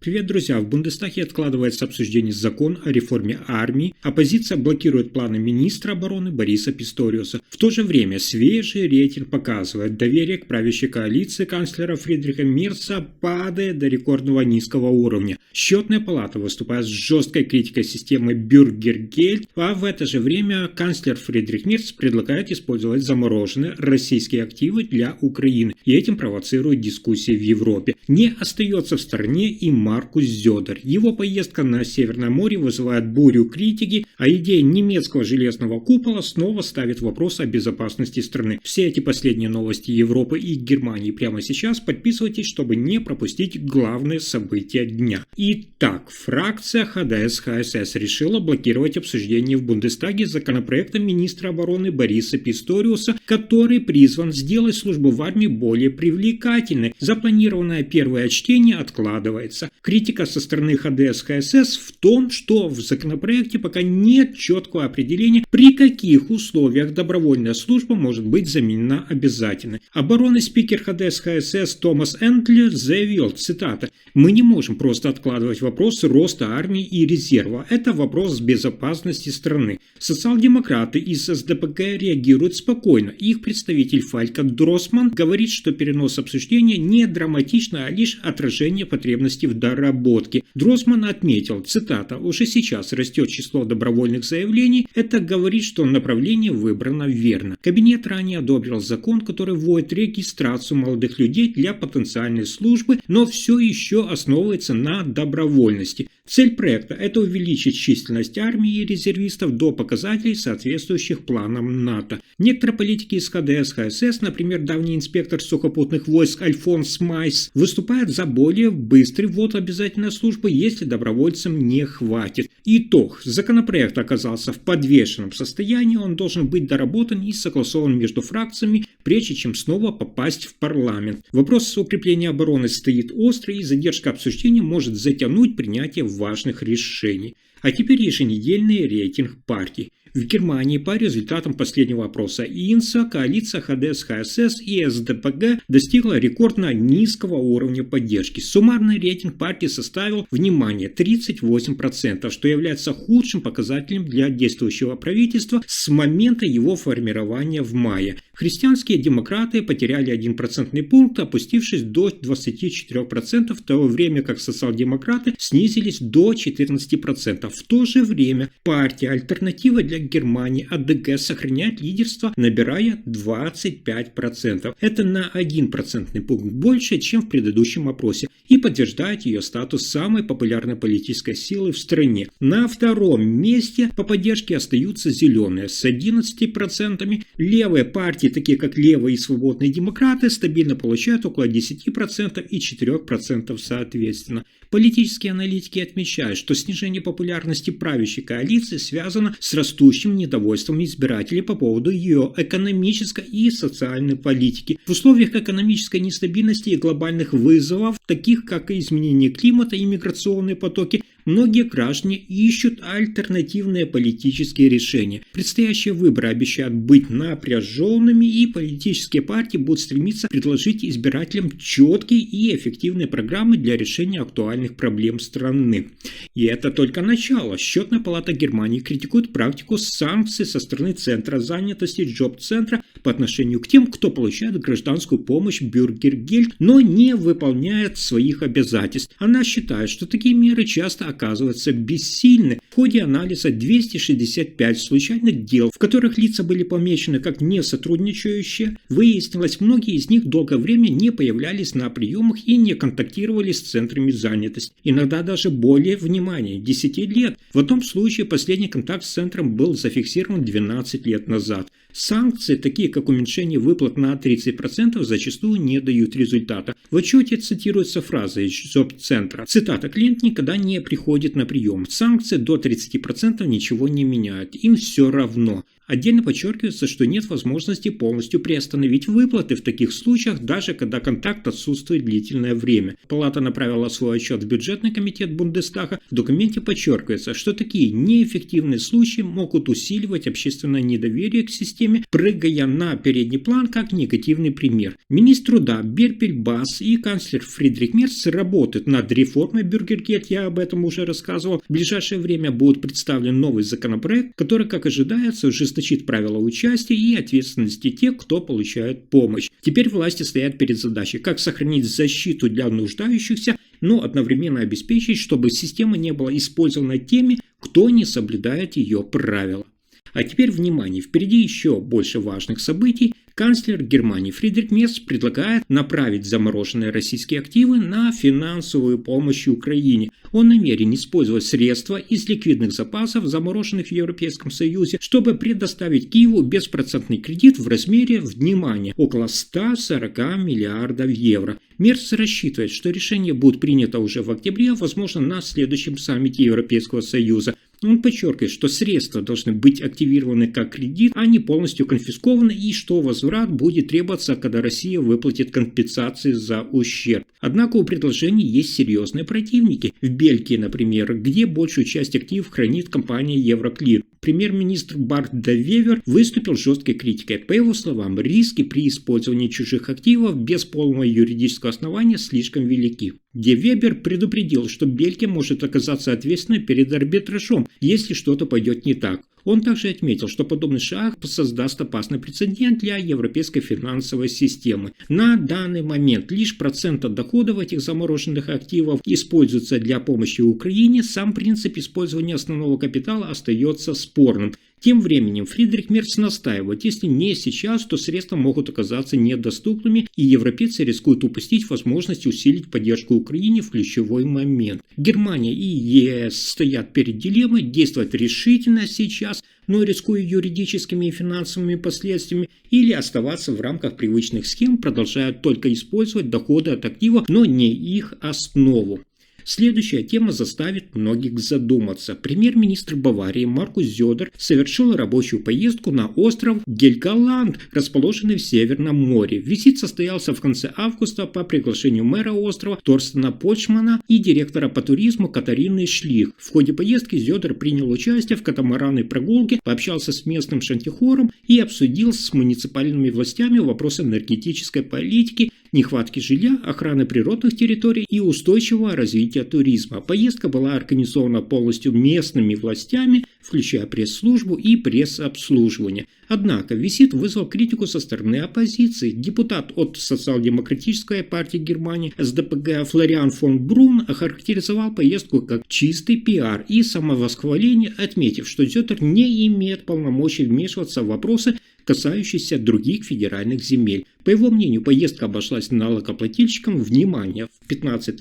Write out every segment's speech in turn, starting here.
Привет, друзья! В Бундестаге откладывается обсуждение закона о реформе армии, оппозиция блокирует планы министра обороны Бориса Писториуса. В то же время свежий рейтинг показывает, доверие к правящей коалиции канцлера Фридриха Мерца падает до рекордного низкого уровня. Счетная палата выступает с жесткой критикой системы Бюргергельд, а в это же время канцлер Фридрих Мерц предлагает использовать замороженные российские активы для Украины, и этим провоцирует дискуссии в Европе. Не остается в стороне и Маркус Зёдер. Его поездка на Северное море вызывает бурю критики, а идея немецкого железного купола снова ставит вопрос о безопасности страны. Все эти последние новости Европы и Германии прямо сейчас. Подписывайтесь, чтобы не пропустить главные события дня. Итак, фракция ХДС-ХСС решила блокировать обсуждение в Бундестаге законопроекта министра обороны Бориса Писториуса, который призван сделать службу в армии более привлекательной. Запланированное первое чтение откладывается. Критика со стороны ХДС-ХСС в том, что в законопроекте пока нет четкого определения, при каких условиях добровольная служба может быть заменена обязательной. Оборонный спикер ХДС-ХСС Томас Энтлер заявил, цитата: «Мы не можем просто откладывать вопрос роста армии и резерва. Это вопрос безопасности страны. Социал-демократы из СДПГ реагируют спокойно. Их представитель Фалька Дросман говорит, что перенос обсуждения не драматично, а лишь отражение потребностей в доработке». Дросман отметил, цитата: «Уже сейчас растет число добровольных заявлений. Это говорит, что направление выбрано верно. Кабинет ранее одобрил закон, который вводит регистрацию молодых людей для потенциальной службы, но все еще основывается на добровольности. Цель проекта – это увеличить численность армии и резервистов до показателей, соответствующих планам НАТО». Некоторые политики из ХДС-ХСС, например, давний инспектор сухопутных войск Альфонс Майс, выступают за более быстрый ввод обязательной службы, если добровольцам не хватит. Итог. Законопроект оказался в подвешенном состоянии, он должен быть доработан и согласован между фракциями, прежде чем снова попасть в парламент. Вопрос укрепления обороны стоит острый, и задержка обсуждения может затянуть принятие важных решений. А теперь еженедельный рейтинг партий. В Германии по результатам последнего опроса ИНСа коалиция ХДС-ХСС и СДПГ достигла рекордно низкого уровня поддержки. Суммарный рейтинг партии составил, внимание, 38%, что является худшим показателем для действующего правительства с момента его формирования в мае. Христианские демократы потеряли 1 процентный пункт, опустившись до 24%, в то время как социал-демократы снизились до 14%. В то же время партия «Альтернатива для Германии» АДГ сохраняет лидерство, набирая 25%. Это на 1 процентный пункт больше, чем в предыдущем опросе, и подтверждает ее статус самой популярной политической силы в стране. На втором месте по поддержке остаются зеленые с 11%. Левые партии, такие как Левые и Свободные демократы, стабильно получают около 10% и 4% соответственно. Политические аналитики отмечают, что снижение популярности правящей коалиции связано с растущим недовольством избирателей по поводу ее экономической и социальной политики. В условиях экономической нестабильности и глобальных вызовов, таких как изменение климата и миграционные потоки, многие граждане ищут альтернативные политические решения. Предстоящие выборы обещают быть напряженными, и политические партии будут стремиться предложить избирателям четкие и эффективные программы для решения актуальных проблем страны. И это только начало. Счетная палата Германии критикует практику санкций со стороны Центра занятости Джоб-центра по отношению к тем, кто получает гражданскую помощь Бюргергельд, но не выполняет своих обязательств. Она считает, что такие меры часто оказываются бессильны. В ходе анализа 265 случайных дел, в которых лица были помечены как несотрудничающие, выяснилось, многие из них долгое время не появлялись на приемах и не контактировали с центрами занятости. Иногда даже более, внимания, 10 лет. В одном случае последний контакт с центром был зафиксирован 12 лет назад. Санкции, такие как уменьшение выплат на 30%, зачастую не дают результата. В отчете цитируется фраза из Джоб-центра. Цитата: «Клиент никогда не приходит на прием. Санкции до 30% ничего не меняют. Им все равно. Отдельно подчеркивается, что нет возможности полностью приостановить выплаты в таких случаях, даже когда контакт отсутствует длительное время. Палата направила свой отчет в бюджетный комитет Бундестага. В документе подчеркивается, что такие неэффективные случаи могут усиливать общественное недоверие к системе, прыгая на передний план как негативный пример. Министр труда Берпель Бас и канцлер Фридрих Мерц работают над реформой Бюргергельд, я об этом уже рассказывал. В ближайшее время будет представлен новый законопроект, который, как ожидается, ужесточит правила участия и ответственности тех, кто получает помощь. Теперь власти стоят перед задачей, как сохранить защиту для нуждающихся, но одновременно обеспечить, чтобы система не была использована теми, кто не соблюдает ее правила. А теперь внимание, впереди еще больше важных событий. Канцлер Германии Фридрих Мерц предлагает направить замороженные российские активы на финансовую помощь Украине. Он намерен использовать средства из ликвидных запасов, замороженных в Европейском Союзе, чтобы предоставить Киеву беспроцентный кредит в размере, внимание, около 140 миллиардов евро. Мерц рассчитывает, что решение будет принято уже в октябре, возможно, на следующем саммите Европейского Союза. Он подчеркивает, что средства должны быть активированы как кредит, а не полностью конфискованы, и что возврат будет требоваться, когда Россия выплатит компенсации за ущерб. Однако у предложений есть серьезные противники. В Бельгии, например, где большую часть активов хранит компания Евроклир. Премьер-министр Барт де Вевер выступил с жесткой критикой. По его словам, риски при использовании чужих активов без полного юридического основания слишком велики. Де Вебер предупредил, что Бельгия может оказаться ответственной перед арбитражом, если что-то пойдет не так. Он также отметил, что подобный шаг создаст опасный прецедент для европейской финансовой системы. На данный момент лишь процент от доходов этих замороженных активов используется для помощи Украине. Сам принцип использования основного капитала остается спорным. Тем временем Фридрих Мерц настаивает, если не сейчас, то средства могут оказаться недоступными, и европейцы рискуют упустить возможность усилить поддержку Украине в ключевой момент. Германия и ЕС стоят перед дилеммой действовать решительно сейчас, но рискуя юридическими и финансовыми последствиями, или оставаться в рамках привычных схем, продолжая только использовать доходы от активов, но не их основу. Следующая тема заставит многих задуматься. Премьер-министр Баварии Маркус Зёдер совершил рабочую поездку на остров Гельголанд, расположенный в Северном море. Визит состоялся в конце августа по приглашению мэра острова Торстена Почмана и директора по туризму Катарины Шлих. В ходе поездки Зёдер принял участие в катамаранной прогулке, пообщался с местным шантихором и обсудил с муниципальными властями вопросы энергетической политики, нехватки жилья, охраны природных территорий и устойчивого развития туризма. Поездка была организована полностью местными властями, включая пресс-службу и пресс-обслуживание. Однако визит вызвал критику со стороны оппозиции. Депутат от Социал-демократической партии Германии СДПГ Флориан фон Брун охарактеризовал поездку как чистый пиар и самовосхваление, отметив, что Зёдер не имеет полномочий вмешиваться в вопросы, касающиеся других федеральных земель. По его мнению, поездка обошлась налогоплательщикам, внимание, в 15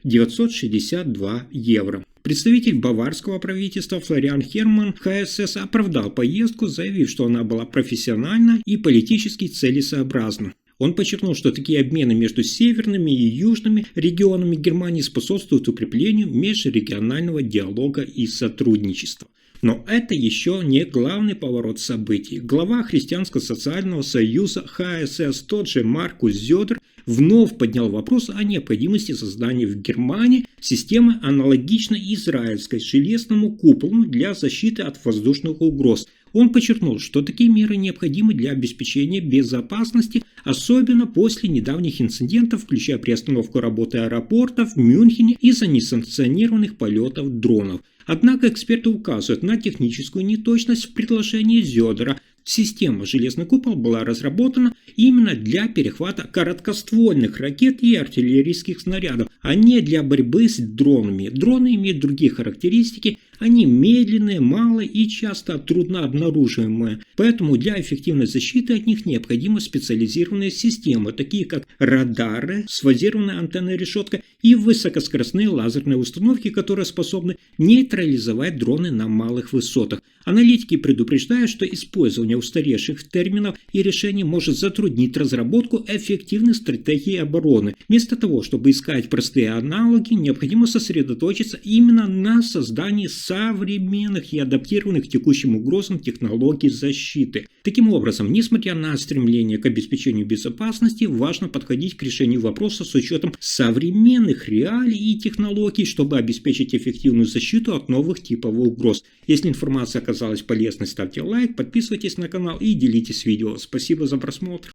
962 евро. Представитель баварского правительства Флориан Херман ХСС оправдал поездку, заявив, что она была профессиональна и политически целесообразна. Он подчеркнул, что такие обмены между северными и южными регионами Германии способствуют укреплению межрегионального диалога и сотрудничества. Но это еще не главный поворот событий. Глава Христианско-социального союза ХСС, тот же Маркус Зёдер, вновь поднял вопрос о необходимости создания в Германии системы, аналогичной израильской железному куполу для защиты от воздушных угроз. Он подчеркнул, что такие меры необходимы для обеспечения безопасности, особенно после недавних инцидентов, включая приостановку работы аэропортов в Мюнхене из-за несанкционированных полетов дронов. Однако эксперты указывают на техническую неточность в предложении Зёдера. Система «Железный купол» была разработана именно для перехвата короткоствольных ракет и артиллерийских снарядов, а не для борьбы с дронами. Дроны имеют другие характеристики, они медленные, малые и часто трудно обнаруживаемые. Поэтому для эффективной защиты от них необходимы специализированные системы, такие как радары с фазированной антенной решеткой и высокоскоростные лазерные установки, которые способны нейтрализовать дроны на малых высотах. Аналитики предупреждают, что использование устаревших терминов и решений может затруднить разработку эффективных стратегий обороны. Вместо того, чтобы искать простые аналоги, необходимо сосредоточиться именно на создании современных и адаптированных к текущим угрозам технологий защиты. Таким образом, несмотря на стремление к обеспечению безопасности, важно подходить к решению вопроса с учетом современных реалий и технологий, чтобы обеспечить эффективную защиту от новых типов угроз. Если информация оказалась полезной, ставьте лайк, подписывайтесь на канал и делитесь видео. Спасибо за просмотр.